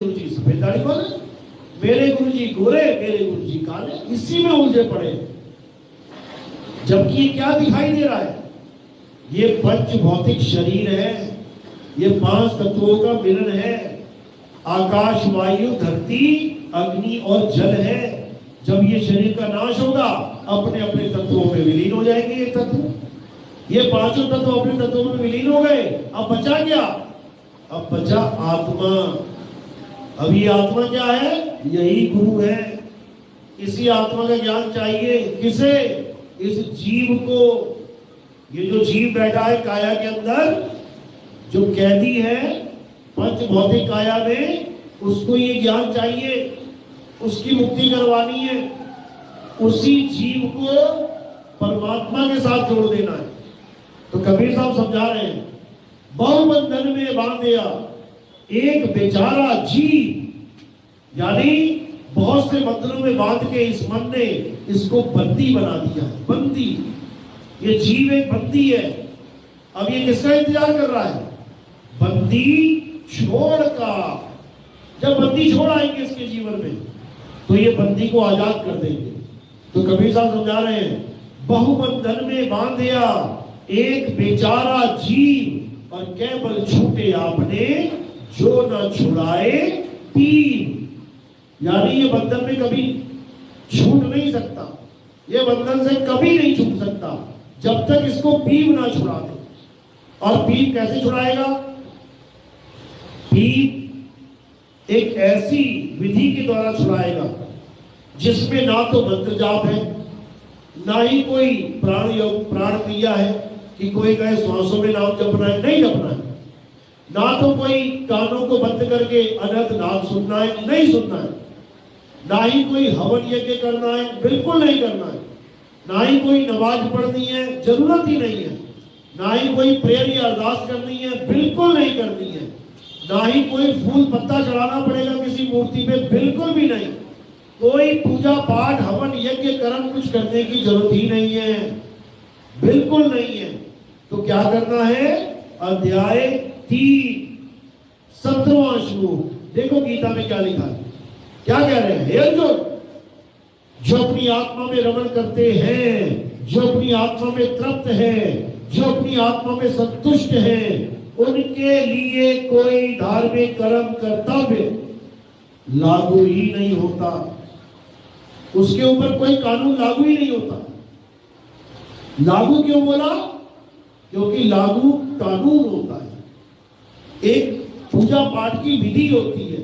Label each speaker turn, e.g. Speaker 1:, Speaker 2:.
Speaker 1: गुरुजी सफेद दाढ़ी वाले, मेरे गुरुजी गोरे, मेरे गुरुजी काले, इसी में उलझे पड़े। जबकि क्या दिखाई दे रहा है? ये पंच भौतिक शरीर है, ये पांच तत्वों का मिलन है। आकाश, वायु, धरती, अग्नि और जल है। जब ये शरीर का नाश होगा, अपने अपने तत्वों में विलीन हो जाएंगे। ये तत्व, ये पांचों तत्व अपने तत्वों में विलीन हो गए। अब बचा क्या? अब बचा आत्मा। अब ये आत्मा क्या है? यही गुरु है। इसी आत्मा का ज्ञान चाहिए। किसे? इस जीव को। ये जो जीव बैठा है काया के अंदर, जो कैदी है पंच भौतिक काया में, उसको ये ज्ञान चाहिए, उसकी मुक्ति करवानी है। उसी जीव को परमात्मा के साथ जोड़ देना है। तो कबीर साहब समझा रहे हैं, बहुबंधन में बांधिया एक बेचारा जीव, यानी बहुत से बंधनों में बांध के इस मन ने इसको बंदी बना दिया है। बंदी, ये जीव एक बंदी है। अब ये किसका इंतजार कर रहा है? बंदी छोड़ का। जब बंदी छोड़ आएंगे इसके जीवन में, तो ये बंदी को आजाद कर देंगे। तो कबीर साहब समझा रहे हैं, बहुबंधन में बांधिया एक बेचारा जीव, और केवल छूटे आपने जो न छुड़ाए पीर। यानी ये बंधन में कभी छूट नहीं सकता, ये बंधन से कभी नहीं छूट सकता जब तक इसको पीर ना छुड़ा दे। और पीर कैसे छुड़ाएगा? पीर एक ऐसी विधि के द्वारा छुड़ाएगा जिसमें ना तो मंत्र जाप है, ना ही कोई प्राण योग, प्राण क्रिया है कि कोई कहे श्वासों में नाम जपना है, नहीं जपना है। ना तो कोई कानों को बंद करके अनंत नाम सुनना है, नहीं सुनना है। ना ही कोई हवन यज्ञ करना है, बिल्कुल नहीं करना है। ना ही कोई नमाज पढ़नी है, जरूरत ही नहीं है। ना ही कोई प्रेयर या अरदास करनी है, बिल्कुल नहीं करनी है। ना ही कोई फूल पत्ता चढ़ाना पड़ेगा किसी मूर्ति पे, बिल्कुल भी नहीं। कोई पूजा पाठ, हवन यज्ञ, कर्म कुछ करने की जरूरत ही नहीं है, बिल्कुल नहीं है। तो क्या करना है? अध्याय 3 17वां श्लोक देखो, गीता में क्या लिखा है। क्या कह रहे हैं? हे अर्जुन, जो अपनी आत्मा में रमण करते हैं, जो अपनी आत्मा में तृप्त है, जो अपनी आत्मा में संतुष्ट है, उनके लिए कोई धार्मिक कर्म कर्तव्य लागू ही नहीं होता। उसके ऊपर कोई कानून लागू ही नहीं होता। लागू क्यों बोला? क्योंकि लागू कानून होता है, एक पूजा पाठ की विधि होती है।